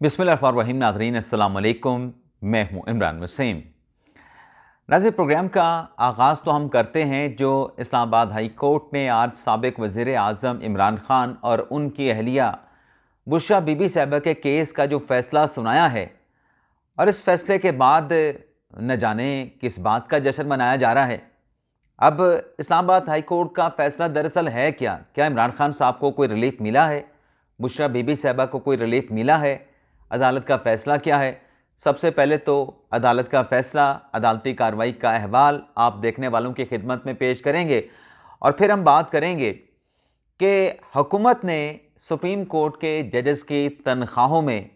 बिस्मिल्लाहिर्रहमानिर्रहीम। नाज़रीन अस्सलाम वालेकुम, मैं हूँ इमरान वसीम। नाज़रीन, प्रोग्राम का आगाज़ तो हम करते हैं जो इस्लामाबाद हाई कोर्ट ने आज साबिक़ वज़ीर आज़म इमरान ख़ान और उनकी अहलिया बुशरा बीबी साहिबा के केस का जो फ़ैसला सुनाया है, और इस फ़ैसले के बाद न जाने किस बात का जश्न मनाया जा रहा है। अब इस्लामाबाद हाई कोर्ट का फ़ैसला दरअसल है क्या? क्या इमरान ख़ान साहब को कोई रिलीफ़ मिला है? बुशरा बीबी साहिबा को कोई रिलीफ़ मिला है? अदालत का फ़ैसला क्या है? सबसे पहले तो अदालत का फ़ैसला, अदालती कार्रवाई का अहवाल आप देखने वालों की खिदमत में पेश करेंगे, और फिर हम बात करेंगे कि हुकूमत ने सुप्रीम कोर्ट के जजेस की तनख्वाहों में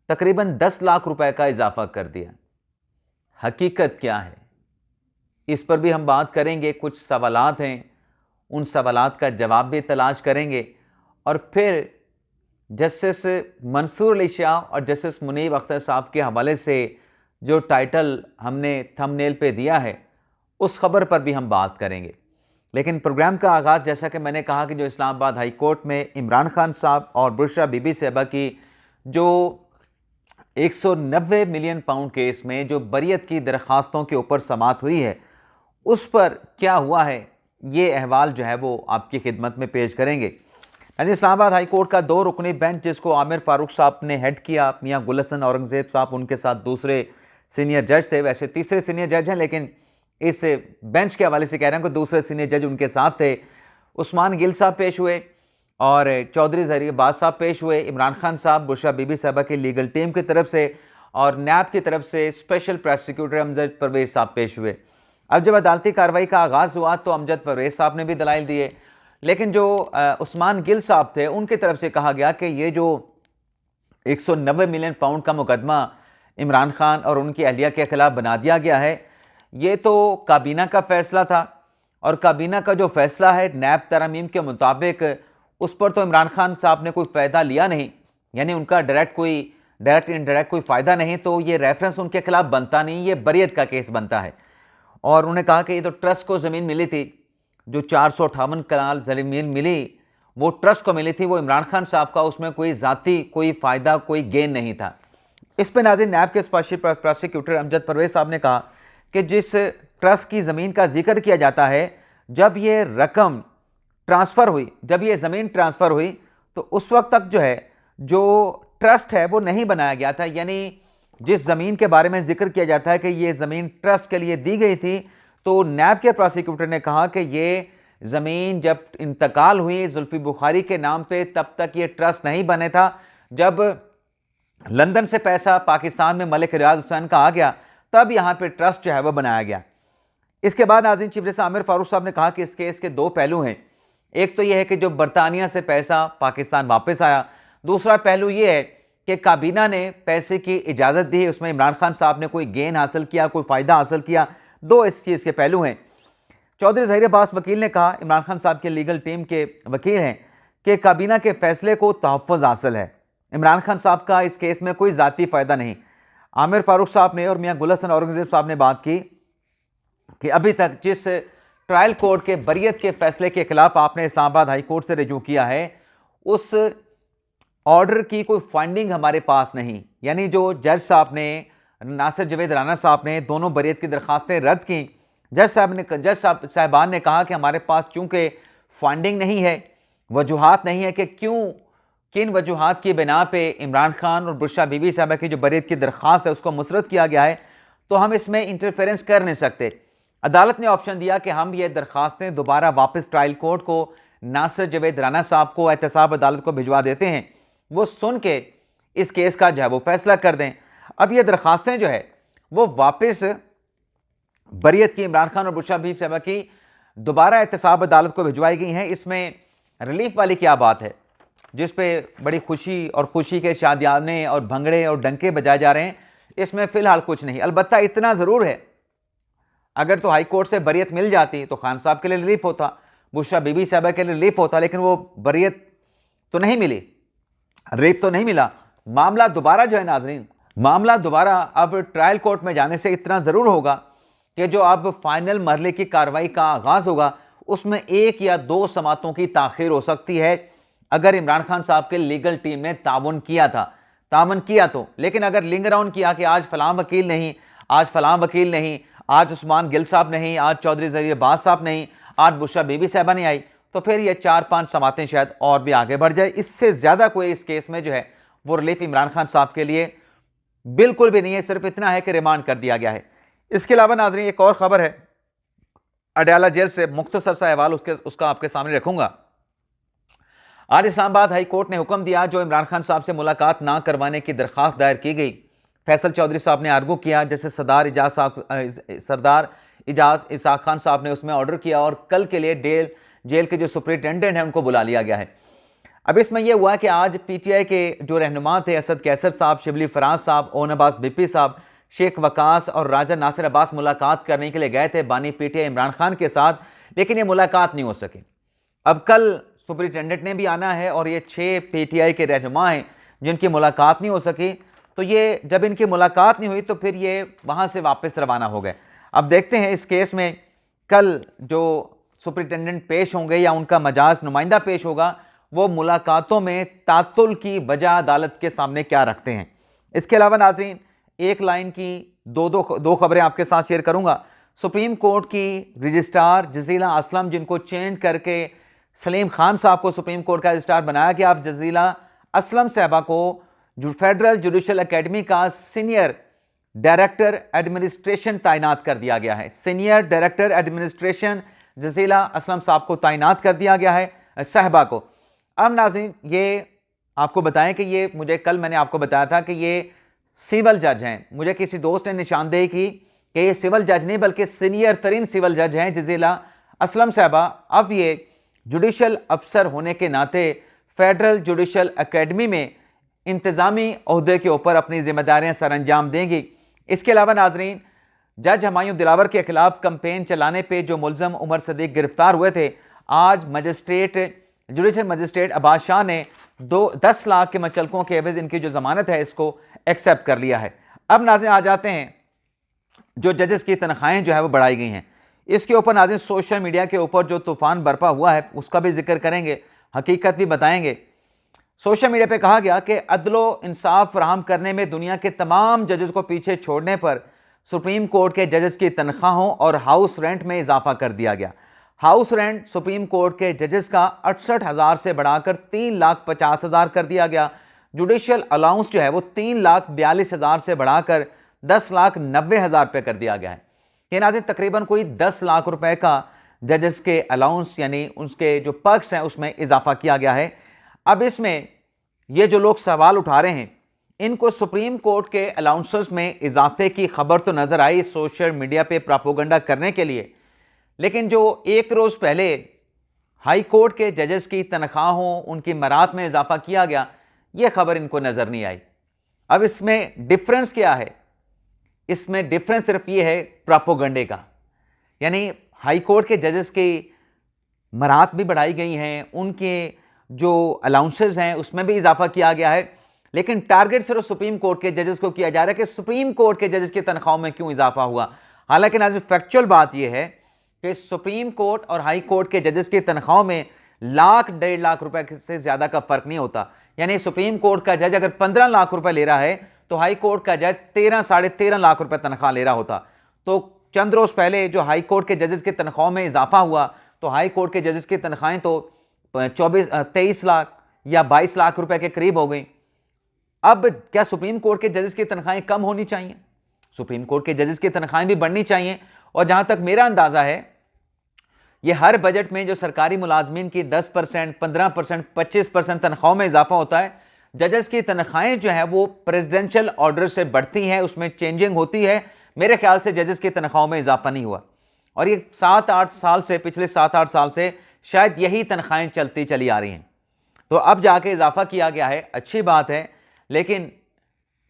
तकरीबन 10 लाख रुपए का इजाफ़ा कर दिया। हकीकत क्या है, इस पर भी हम बात करेंगे। कुछ सवालात हैं, उन सवालात का जवाब भी तलाश करेंगे, और फिर जस्टिस मंसूर अली शाह और जस्टिस मुनीब अख्तर साहब के हवाले से जो टाइटल हमने थंबनेल पे दिया है, उस खबर पर भी हम बात करेंगे। लेकिन प्रोग्राम का आगाज़, जैसा कि मैंने कहा कि जो इस्लामाबाद हाई कोर्ट में इमरान खान साहब और बुशरा बीबी साहिबा की जो 190 मिलियन पाउंड केस में जो बरियत की दरख्वास्तों के ऊपर समाअत हुई है, उस पर क्या हुआ है, ये अहवाल जो है वो आपकी खिदमत में पेश करेंगे। इस्लामाबाद हाई कोर्ट का 2 रुकनी बेंच, जिसको आमिर फारूक साहब ने हेड किया, मियां गुल हसन औरंगज़ेब साहब उनके साथ दूसरे सीनियर जज थे। वैसे तीसरे सीनियर जज हैं, लेकिन इस बेंच के हवाले से कह रहे हैं कि दूसरे सीनियर जज उनके साथ थे। उस्मान गिल साहब पेश हुए और चौधरी ज़हरीबाज साहब पेश हुए। इमरान खान साहब बुशरा बीबी साहिबा की लीगल टीम की तरफ से और नैब की तरफ से स्पेशल प्रोसिक्यूटर अमजद परवेज़ साहब पेश हुए। अब जब अदालती कार्रवाई का आगाज़ हुआ तो अमजद परवेज़ साहब ने भी दलाइल दिए, लेकिन जो उस्मान गिल साहब थे उनकी तरफ से कहा गया कि ये जो 190 मिलियन पाउंड का मुकदमा इमरान खान और उनकी अहलिया के खिलाफ बना दिया गया है, ये तो काबीना का फैसला था, और काबीना का जो फैसला है नैब तरमीम के मुताबिक, उस पर तो इमरान खान साहब ने कोई फ़ायदा लिया नहीं, यानी उनका डायरेक्ट इनडायरेक्ट कोई फ़ायदा नहीं, तो ये रेफरेंस उनके खिलाफ बनता नहीं, ये बरियत का केस बनता है। और उन्होंने कहा कि ये तो ट्रस्ट को ज़मीन मिली थी, जो 458 कनाल ज़मीन मिली वो ट्रस्ट को मिली थी, वो इमरान खान साहब का उसमें कोई ज़ाती कोई फ़ायदा कोई गेन नहीं था। इस पर नाज़रीन नैब के स्पेशल प्रोसिक्यूटर अमजद परवेज़ साहब ने कहा कि जिस ट्रस्ट की ज़मीन का जिक्र किया जाता है, जब ये रकम ट्रांसफ़र हुई, जब ये ज़मीन ट्रांसफ़र हुई, तो उस वक्त तक जो है जो ट्रस्ट है वो नहीं बनाया गया था। यानी जिस ज़मीन के बारे में जिक्र किया जाता है कि ये ज़मीन ट्रस्ट के लिए दी गई थी, तो नैब के प्रोसिक्यूटर ने कहा कि ये ज़मीन जब इंतकाल हुई जुल्फ़ी बुखारी के नाम पे, तब तक ये ट्रस्ट नहीं बने था। जब लंदन से पैसा पाकिस्तान में मलिक रियाज हुसैन का आ गया, तब यहाँ पे ट्रस्ट जो है वो बनाया गया। इसके बाद नाज़रीन चीफ जस्टिस आमिर फारूक साहब ने कहा कि इस केस के 2 पहलू हैं। एक तो यह है कि जो बरतानिया से पैसा पाकिस्तान वापस आया, दूसरा पहलू ये है कि काबीना ने पैसे की इजाज़त दी है, उसमें इमरान खान साहब ने कोई गेन हासिल किया, कोई फ़ायदा हासिल किया। 2 इस चीज़ के पहलू हैं। चौधरी ज़हरीबाज वकील ने कहा, इमरान खान साहब के लीगल टीम के वकील हैं, कि काबीना के फैसले को तहफ़्फ़ुज़ हासिल है, इमरान खान साहब का इस केस में कोई ज़ाती फ़ायदा नहीं। आमिर फारूक साहब ने और मियां गुल हसन औरंगज़ेब साहब ने बात की कि अभी तक जिस ट्रायल कोर्ट के बरियत के फैसले के खिलाफ आपने इस्लामाबाद हाई कोर्ट से रजू किया है, उस ऑर्डर की कोई फाइंडिंग हमारे पास नहीं। यानी जो जज साहब ने, नासिर जवेद राना साहब ने दोनों बरियत की दरख्वास्तें रद्द की। जज साहबान ने कहा कि हमारे पास चूँकि फंडिंग नहीं है, वजूहात नहीं है कि किन वजूहात की बिना पे इमरान खान और बुशरा बीबी साहिबा की जो बरियत की दरख्वास्त है उसको मुस्तरद किया गया है, तो हम इसमें इंटरफेरेंस कर नहीं सकते। अदालत ने ऑप्शन दिया कि हम ये दरख्वास्तें दोबारा वापस ट्रायल कोर्ट को, नासिर जवेद राना साहब को, एहतसाब अदालत को भिजवा देते हैं, वो सुन के इस केस का जो है वो फैसला कर दें। अब ये दरख्वास्तें जो है वो वापस बरियत की इमरान खान और बुशरा बीबी साहिबा की दोबारा एहतसाब अदालत को भिजवाई गई हैं। इसमें रिलीफ वाली क्या बात है, जिस पे बड़ी खुशी के शादियाने और भंगड़े और डंके बजाए जा रहे हैं, इसमें फ़िलहाल कुछ नहीं। अलबत्ता इतना ज़रूर है, अगर तो हाई कोर्ट से बरियत मिल जाती तो खान साहब के लिए रिलीफ होता, बुशरा बीबी साहिबा के लिए रिलीफ होता, लेकिन वो बरियत तो नहीं मिली, रिलीफ तो नहीं मिला। मामला दोबारा जो है नाजरीन, मामला दोबारा अब ट्रायल कोर्ट में जाने से इतना ज़रूर होगा कि जो अब फाइनल मरहले की कार्रवाई का आगाज़ होगा, उसमें 1 या 2 समातों की ताख़ीर हो सकती है, अगर इमरान खान साहब के लीगल टीम ने ताउन किया था। तामन किया तो, लेकिन अगर लिंगर ऑन किया कि आज फलां वकील नहीं, आज फलां वकील नहीं, आज उस्मान गिल साहब नहीं, आज चौधरी ज़रीर अब्बास साहब नहीं, आज बुशरा बीबी साहबा नहीं आई, तो फिर ये 4-5 समातें शायद और भी आगे बढ़ जाए। इससे ज़्यादा कोई इस केस में जो है वो रिलीफ इमरान खान साहब के लिए बिल्कुल भी नहीं है, सिर्फ इतना है कि रिमांड कर दिया गया है। इसके अलावा नाज़रीन एक और खबर है अडयाला जेल से, मुख्तसर सा अहवाल उसका आपके सामने रखूंगा। आज इस्लामाबाद हाई कोर्ट ने हुक्म दिया, जो इमरान खान साहब से मुलाकात ना करवाने की दरख्वास्त दायर की गई, फैसल चौधरी साहब ने आर्गू किया, जैसे सरदार इजाज इसाक खान साहब ने उसमें ऑर्डर किया और कल के लिए जेल के जो सुपरिटेंडेंट हैं उनको बुला लिया गया है। अब इसमें यह हुआ कि आज पीटीआई के जो रहनुमा थे, असद कैसर साहब, शिबली फराज साहब, ओन अब्बास बिप्पी साहब, शेख वकास और राजा नासिर अब्बास मुलाकात करने के लिए गए थे बानी पीटीआई इमरान खान के साथ, लेकिन ये मुलाकात नहीं हो सकी। अब कल सुपरिटेंडेंट ने भी आना है और ये 6 पीटीआई के रहनुमा हैं जिनकी मुलाकात नहीं हो सकी। तो ये जब इनकी मुलाकात नहीं हुई तो फिर ये वहाँ से वापस रवाना हो गए। अब देखते हैं इस केस में कल जो सुपरिटेंडेंट पेश होंगे या उनका मजाज नुमाइंदा पेश होगा, वो मुलाकातों में तातुल की वजह अदालत के सामने क्या रखते हैं। इसके अलावा नाज़रीन एक लाइन की दो खबरें आपके साथ शेयर करूंगा। सुप्रीम कोर्ट की रजिस्ट्रार जजीला असलम, जिनको चेंज करके सलीम खान साहब को सुप्रीम कोर्ट का रजिस्ट्रार बनाया गया, अब जजीला असलम साहबा को जो फेडरल जुडिशल एकेडमी का सीनियर डायरेक्टर एडमिनिस्ट्रेशन तैनात कर दिया गया है। Senior director administration Jazila Aslam साहब को तैनात कर दिया गया है साहबा को। अब नाज़रीन ये आपको बताएं कि ये मैंने आपको बताया था कि ये सिविल जज हैं। मुझे किसी दोस्त ने निशानदेही की कि ये सिविल जज नहीं बल्कि सीनियर तरीन सिविल जज हैं जजीला असलम साहबा। अब ये जुडिशल अफसर होने के नाते फेडरल जुडिशल एकेडमी में इंतज़ामी ओहदे के ऊपर अपनी जिम्मेदारियां सर अंजाम देंगी। इसके अलावा नाजरीन जज हमायूं दिलावर के खिलाफ कंपेन चलाने पे जो मुलजम उमर सदीक गिरफ्तार हुए थे, आज जुडिशल मजिस्ट्रेट अब्बास शाह ने 10 लाख के मचलकों के एवज इनकी जो जमानत है इसको एक्सेप्ट कर लिया है। अब नाज़रीन आ जाते हैं जो जजेस की तनख्वाहें जो है वो बढ़ाई गई हैं, इसके ऊपर नाज़रीन सोशल मीडिया के ऊपर जो तूफ़ान बरपा हुआ है उसका भी जिक्र करेंगे, हकीकत भी बताएंगे। सोशल मीडिया पे कहा गया कि अदलो इंसाफ फराहम करने में दुनिया के तमाम जजेस को पीछे छोड़ने पर सुप्रीम कोर्ट के जजेस की तनख्वाहों और हाउस रेंट में इजाफा कर दिया गया। हाउस रेंट सुप्रीम कोर्ट के जजेस का 68,000 से बढ़ाकर 3,50,000 कर दिया गया। जुडिशल अलाउंस जो है वो 3,42,000 से बढ़ाकर 10,90,000 रुपये कर दिया गया है। ये नाज़रीन तकरीबन कोई 10 लाख रुपए का जजेस के अलाउंस यानी उसके जो पर्क्स हैं उसमें इजाफा किया गया है। अब इसमें ये जो लोग सवाल उठा रहे हैं, इनको सुप्रीम कोर्ट के अलाउंसेस में इजाफे की खबर तो नज़र आई सोशल मीडिया पे प्रोपेगेंडा करने के लिए, लेकिन जो एक रोज़ पहले हाई कोर्ट के जजेस की तनख्वाहों उनकी मरात में इजाफा किया गया, ये खबर इनको नज़र नहीं आई। अब इसमें डिफरेंस क्या है? इसमें डिफरेंस सिर्फ ये है प्रोपेगेंडे का, यानी हाई कोर्ट के जजेस की मरात भी बढ़ाई गई हैं, उनके जो अलाउंसेस हैं उसमें भी इजाफा किया गया है, लेकिन टारगेट सिर्फ सुप्रीम कोर्ट के जजेस को किया जा रहा है कि सुप्रीम कोर्ट के जजेस की तनख्वाहों में क्यों इजाफा हुआ। हालांकि नाज़रीन फैक्चुअल बात यह है कि सुप्रीम कोर्ट और हाई कोर्ट के जजेस की तनख्वाहों में 1,00,000-1.5 लाख रुपए से ज़्यादा का फ़र्क नहीं होता। यानी सुप्रीम कोर्ट का जज अगर 15 लाख रुपए ले रहा है तो हाई कोर्ट का जज 13-13.5 लाख रुपए तनख्वाह ले रहा होता। तो चंद रोज़ पहले जो हाई कोर्ट के जजेस की तनख्वाहों में इजाफा हुआ तो हाई कोर्ट के जजेस की तनख्वाहें तो 23 लाख या 22 लाख रुपए के करीब हो गई। अब क्या सुप्रीम कोर्ट के जजेस की तनख्वाहें कम होनी चाहिए? सुप्रीम कोर्ट के जजेस की तनख्वाहें भी बढ़नी चाहिए। और जहां तक मेरा अंदाजा है, ये हर बजट में जो सरकारी मुलाजमीन की 10%, 15%, 25% तनख्वाहों में इजाफा होता है, जजेस की तनख्वाहें जो है वो प्रेसिडेंशियल ऑर्डर से बढ़ती हैं, उसमें चेंजिंग होती है। मेरे ख्याल से जजेस की तनख्वाहों में इजाफा नहीं हुआ और ये 7-8 साल से, पिछले 7-8 साल से शायद यही तनख्वाहें चलती चली आ रही हैं। तो अब जाके इजाफा किया गया है, अच्छी बात है, लेकिन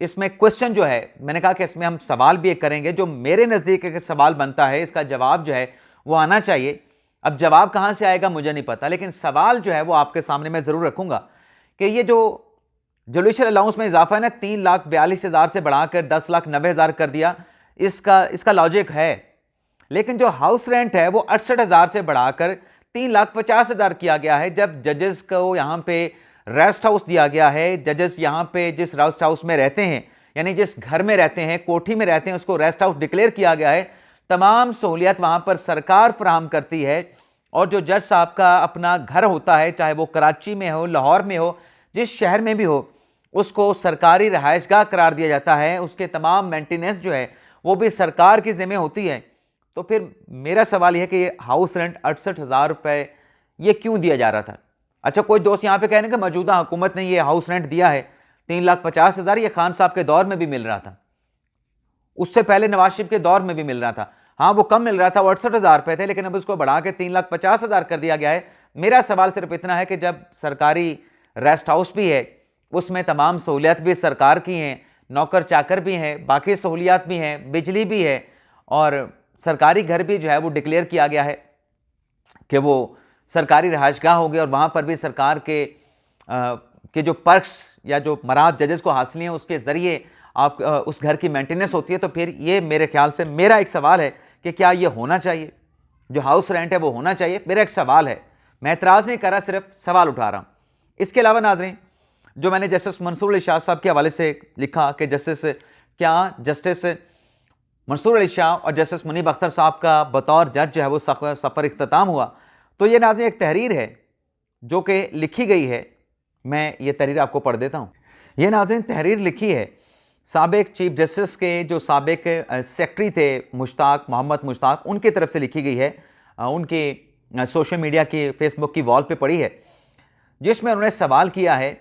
इसमें क्वेश्चन जो है, मैंने कहा कि इसमें हम सवाल भी एक करेंगे। जो मेरे नज़दीक एक सवाल बनता है, इसका जवाब जो है वो आना चाहिए। अब जवाब कहाँ से आएगा मुझे नहीं पता, लेकिन सवाल जो है वो आपके सामने मैं ज़रूर रखूँगा कि ये जो जुडिशल अलाउंस में इजाफा है ना, 3,42,000 से बढ़ाकर 10,90,000 कर दिया, इसका लॉजिक है। लेकिन जो हाउस रेंट है वो 68,000 से बढ़ाकर 3,50,000 किया गया है। जब जजेस को यहाँ पे रेस्ट हाउस दिया गया है। जजेस यहाँ पे जिस रेस्ट हाउस में रहते हैं, यानी जिस घर में रहते हैं, कोठी में रहते हैं, उसको रेस्ट हाउस डिक्लेयर किया गया है। तमाम सहूलियत वहाँ पर सरकार फराहम करती है। और जो जज साहब का अपना घर होता है, चाहे वो कराची में हो, लाहौर में हो, जिस शहर में भी हो, उसको सरकारी रहायशगाह करार दिया जाता है। उसके तमाम मेंटेनेंस जो है वो भी सरकार की ज़िम्मे होती है। तो फिर मेरा सवाल यह है कि ये हाउस रेंट 68,000 रुपये ये क्यों दिया जा रहा था? अच्छा, कोई दोस्त यहाँ पे कह रहे हैं कि मौजूदा हुकूमत ने ये हाउस रेंट दिया है 3,50,000, ये खान साहब के दौर में भी मिल रहा था, उससे पहले नवाज शरीफ के दौर में भी मिल रहा था। हाँ, वो कम मिल रहा था, वो 68,000 रुपये थे, लेकिन अब उसको बढ़ा के 3,50,000 कर दिया गया है। मेरा सवाल सिर्फ इतना है कि जब सरकारी रेस्ट हाउस भी है, उसमें तमाम सहूलियत भी सरकार की हैं, नौकर चाकर भी हैं, बाकी सहूलियात भी हैं, बिजली भी है, और सरकारी घर भी जो है वो डिक्लेयर किया गया है कि वो सरकारी रहायशगाह होगी, और वहाँ पर भी सरकार के जो पर्क्स या जो मराद जजेस को हासिल हैं उसके ज़रिए आप उस घर की मेंटेनेंस होती है। तो फिर ये मेरे ख्याल से मेरा एक सवाल है कि क्या ये होना चाहिए, जो हाउस रेंट है वो होना चाहिए? मेरा एक सवाल है, मैं एतराज़ नहीं कर रहा, सिर्फ सवाल उठा रहा हूँ। इसके अलावा नाज़रीन, जो मैंने जस्टिस मंसूर अली शाह साहब के हवाले से लिखा कि जस्टिस मंसूर अली शाह और जस्टिस मुनीब अख्तर साहब का बतौर जज जो है वो सफ़र इख्तिताम हुआ, तो ये नाज़रीन एक तहरीर है जो कि लिखी गई है। मैं ये तहरीर आपको पढ़ देता हूँ। ये नाज़रीन तहरीर लिखी है साबिक चीफ जस्टिस के जो साबिक सेक्रेटरी थे मोहम्मद मुश्ताक, उनकी तरफ से लिखी गई है। उनकी सोशल मीडिया की फेसबुक की वॉल पे पड़ी है, जिसमें उन्होंने सवाल किया है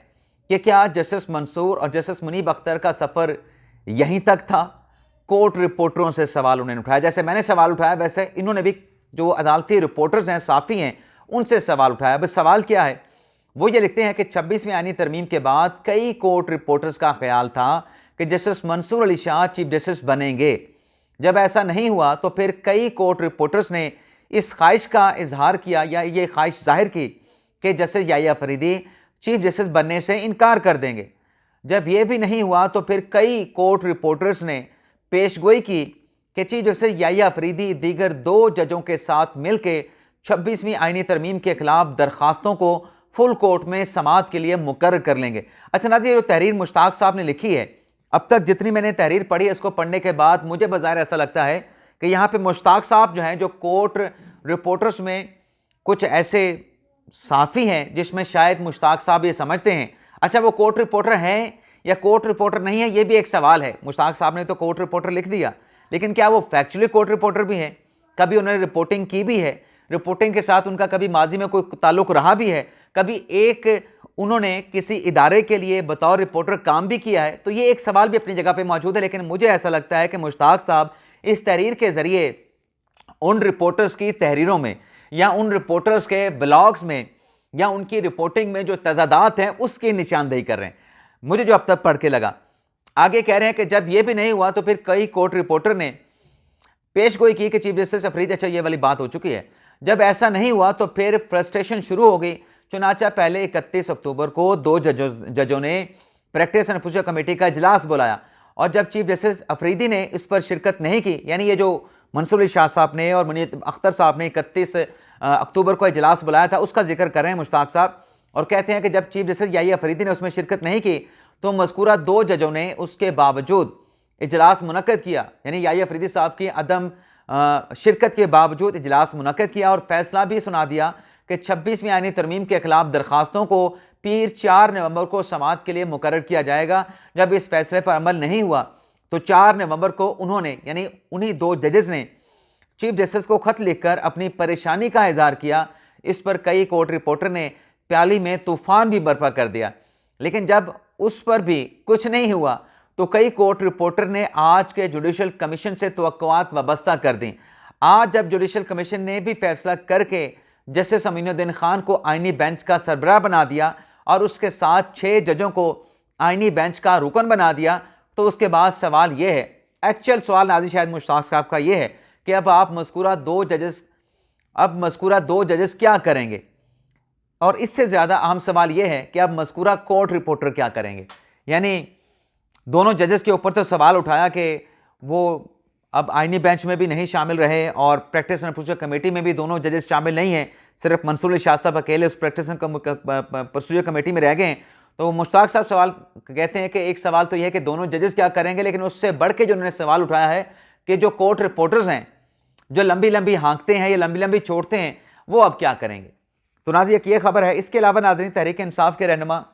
कि क्या जस्टिस मंसूर और जस्टिस मुनीब अख्तर का सफ़र यहीं तक था। कोर्ट रिपोर्टरों से सवाल उन्होंने उठाया, जैसे मैंने सवाल उठाया वैसे इन्होंने भी, जो अदालती रिपोर्टर्स हैं, साफ़ी हैं, उनसे सवाल उठाया। बस सवाल क्या है, वो ये लिखते हैं कि 26वीं आईनी तरमीम के बाद कई कोर्ट रिपोर्टर्स का ख्याल था कि justice Mansoor Ali Shah chief justice बनेंगे। जब ऐसा नहीं हुआ तो फिर कई कोर्ट रिपोर्टर्स ने इस ख्वाहिश का इजहार किया या ये ख्वाहिश जाहिर की कि justice Yahya Faridi chief justice बनने से इनकार कर देंगे। जब ये भी नहीं हुआ तो फिर कई कोर्ट रिपोर्टर्स ने पेशगोई की कि चीफ जस्टिस याहिया फरीदी दीगर 2 जजों के साथ मिलकर 26वीं आईनी तरमीम के खिलाफ दरखास्तों को फुल कोर्ट में समाअत के लिए मुकर्रर कर लेंगे। अच्छा नाज़रीन, जो तहरीर मुश्ताक साहब ने लिखी है, अब तक जितनी मैंने तहरीर पढ़ी है, इसको पढ़ने के बाद मुझे बज़ाहिर ऐसा लगता है कि यहाँ पे मुश्ताक साहब जो हैं, जो कोर्ट रिपोर्टर्स में कुछ ऐसे साफ़ी हैं जिसमें शायद मुश्ताक साहब ये समझते हैं, अच्छा वो कोर्ट रिपोर्टर हैं या कोर्ट रिपोर्टर नहीं है, ये भी एक सवाल है। मुश्ताक साहब ने तो कोर्ट रिपोर्टर लिख दिया, लेकिन क्या वो फैक्चुअली कोर्ट रिपोर्टर भी हैं? कभी उन्होंने रिपोर्टिंग की भी है? रिपोर्टिंग के साथ उनका कभी माजी में कोई ताल्लुक़ रहा भी है? कभी एक उन्होंने किसी इदारे के लिए बतौर रिपोर्टर काम भी किया है? तो ये एक सवाल भी अपनी जगह पे मौजूद है। लेकिन मुझे ऐसा लगता है कि मुश्ताक साहब इस तहरीर के ज़रिए उन रिपोर्टर्स की तहरीरों में या उन रिपोर्टर्स के ब्लॉग्स में या उनकी रिपोर्टिंग में जो तजादात हैं उसकी निशानदेही कर रहे हैं। मुझे जो अब तक पढ़ के लगा, आगे कह रहे हैं कि जब ये भी नहीं हुआ तो फिर कई कोर्ट रिपोर्टर ने पेशगोई की कि चीफ जस्टिस अफरीदी, अच्छा ये वाली बात हो चुकी है। जब ऐसा नहीं हुआ तो फिर फ्रस्ट्रेशन शुरू हो गई। चुनाचा पहले 31 अक्टूबर को 2 जजों ने प्रैक्टिस एंड प्रोसीजर कमेटी का इजलास बुलाया, और जब चीफ जस्टिस अफरीदी ने इस पर शिरकत नहीं की, यानी ये जो मंसूर अली शाह साहब ने और मुनीब अख्तर साहब ने 31 अक्टूबर को इजलास बुलाया था, उसका जिक्र कर रहे हैं मुश्ताक साहब, और कहते हैं कि जब चीफ जस्टिस याहिया फरीदी ने उसमें शिरकत नहीं की तो मज़कूरा 2 जजों ने उसके बावजूद इजलास मुनक्कद किया, यानी याहिया फरीदी साहब की अदम शिरकत के बावजूद इजलास मुनक्कद किया और फैसला भी सुना दिया कि 26वीं आईनी तरमीम के खिलाफ दरखास्तों को पीर 4 नवंबर को समाअत के लिए मुकर्रर किया जाएगा। जब इस फैसले पर अमल नहीं हुआ तो 4 नवंबर को उन्होंने, यानी उन्हीं 2 जजेस ने चीफ जस्टिस को ख़त लिखकर अपनी परेशानी का इजहार किया। इस पर कई कोर्ट रिपोर्टर ने प्याली में तूफ़ान भी बर्पा कर दिया, लेकिन जब उस पर भी कुछ नहीं हुआ तो कई कोर्ट रिपोर्टर ने आज के जुडिशल कमीशन से तवक्कुआत वाबस्ता कर दी। आज जब जुडिशल कमीशन ने भी फैसला करके जस्टिस अमीनुद्दीन खान को आईनी बेंच का सरबराह बना दिया और उसके साथ 6 जजों को आईनी बेंच का रुकन बना दिया, तो उसके बाद सवाल ये है, एक्चुअल सवाल नाज़रीन शायद मुश्ताक साहब का ये है कि अब मज़कूरा दो जजेस क्या करेंगे? और इससे ज़्यादा अहम सवाल ये है कि अब मज़कूरा कोर्ट रिपोर्टर क्या करेंगे? यानी दोनों जजेस के ऊपर तो सवाल उठाया कि वो अब आईनी बेंच में भी नहीं शामिल रहे और प्रैक्टिस एंड प्रोसीजर कमेटी में भी दोनों जजेस शामिल नहीं हैं, सिर्फ मंसूर अली शाह साहब अकेले उस प्रैक्टिस प्रोसीजर कमेटी में रह गए हैं। तो मुश्ताक साहब सवाल कहते हैं कि एक सवाल तो यह है कि दोनों जजेस क्या करेंगे, लेकिन उससे बढ़ के जो उन्होंने सवाल उठाया है कि जो कोर्ट रिपोर्टर्स हैं जो लंबी लंबी हाँकते हैं या लंबी लंबी छोड़ते हैं, वो अब क्या करेंगे। तो नाज़रीन ये खबर है। इसके अलावा नाज़रीन तहरीक इंसाफ के रहनुमा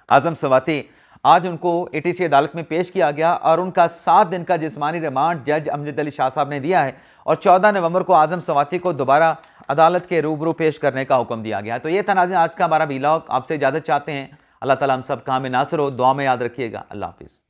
आज़म सवाती, आज उनको ATC अदालत में पेश किया गया और उनका 7 दिन का जिस्मानी रिमांड जज अमजद अली शाह साहब ने दिया है और 14 नवंबर को आज़म सवाती को दोबारा अदालत के रूबरू पेश करने का हुक्म दिया गया। तो ये था नाज़रीन आज का हमारा वीलॉग। आपसे इजाज़त चाहते हैं। अल्लाह ताला हम सब काम में नासिर हो। दुआ में याद रखिएगा। अल्लाह हाफिज़।